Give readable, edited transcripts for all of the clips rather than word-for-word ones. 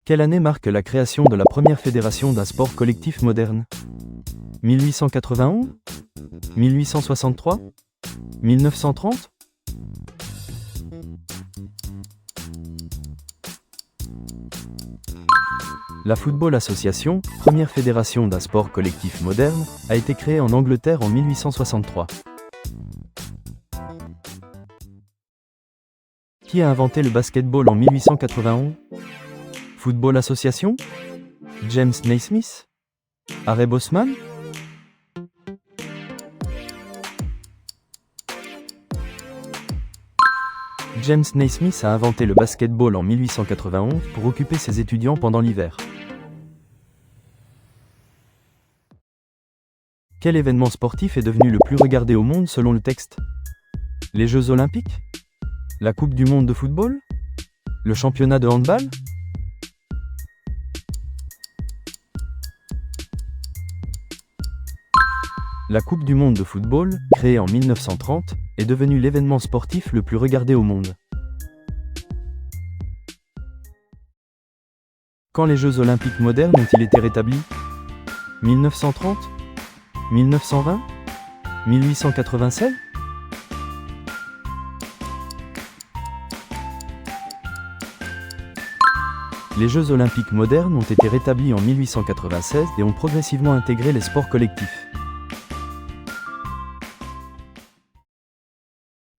Quelle année marque la création de la première fédération d'un sport collectif moderne? 1891? 1863? 1930? La Football Association, première fédération d'un sport collectif moderne, a été créée en Angleterre en 1863. Qui a inventé le basketball en 1891? Football Association? James Naismith? Harry Bosman? James Naismith a inventé le basketball en 1891 pour occuper ses étudiants pendant l'hiver. Quel événement sportif est devenu le plus regardé au monde selon le texte? Les Jeux Olympiques? La Coupe du monde de football? Le championnat de handball? La Coupe du monde de football, créée en 1930, est devenue l'événement sportif le plus regardé au monde. Quand les Jeux olympiques modernes ont-ils été rétablis? 1930? 1920? 1896? Les Jeux olympiques modernes ont été rétablis en 1896 et ont progressivement intégré les sports collectifs.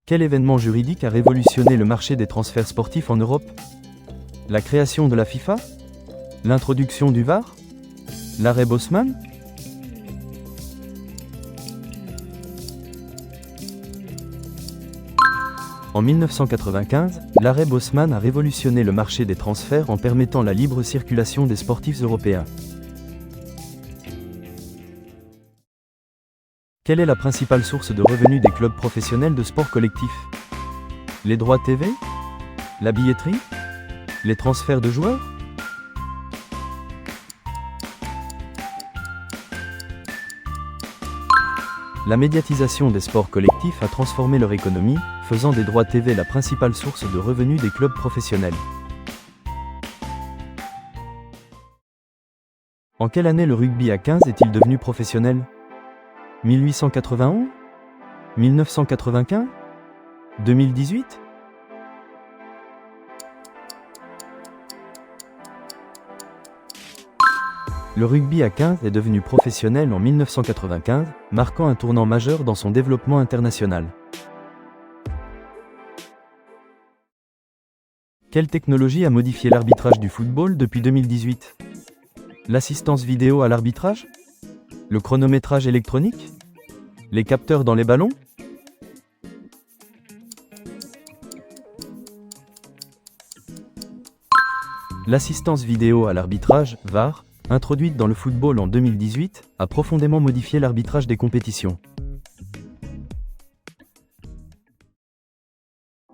Quel événement juridique a révolutionné le marché des transferts sportifs en Europe? La création de la FIFA? L'introduction du VAR? L'arrêt Bosman? En 1995, l'arrêt Bosman a révolutionné le marché des transferts en permettant la libre circulation des sportifs européens. Quelle est la principale source de revenus des clubs professionnels de sport collectif? Les droits TV? La billetterie? Les transferts de joueurs? La médiatisation des sports collectifs a transformé leur économie, faisant des droits TV la principale source de revenus des clubs professionnels. En quelle année le rugby à 15 est-il devenu professionnel? 1891? 1995? 2018? Le rugby à 15 est devenu professionnel en 1995, marquant un tournant majeur dans son développement international. Quelle technologie a modifié l'arbitrage du football depuis 2018? L'assistance vidéo à l'arbitrage? Le chronométrage électronique? Les capteurs dans les ballons? L'assistance vidéo à l'arbitrage, VAR, introduite dans le football en 2018, a profondément modifié l'arbitrage des compétitions.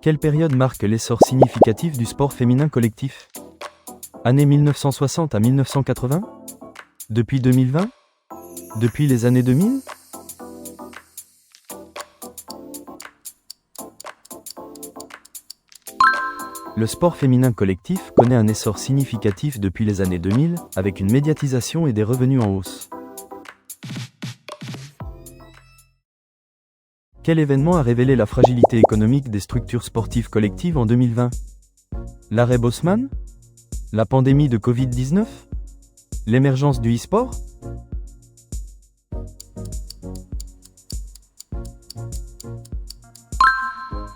Quelle période marque l'essor significatif du sport féminin collectif? Années 1960 à 1980? Depuis 2020? Depuis les années 2000? Le sport féminin collectif connaît un essor significatif depuis les années 2000, avec une médiatisation et des revenus en hausse. Quel événement a révélé la fragilité économique des structures sportives collectives en 2020? L'arrêt Bosman? La pandémie de Covid-19? L'émergence du e-sport?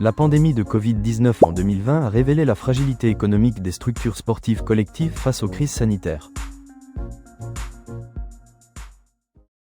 La pandémie de Covid-19 en 2020 a révélé la fragilité économique des structures sportives collectives face aux crises sanitaires.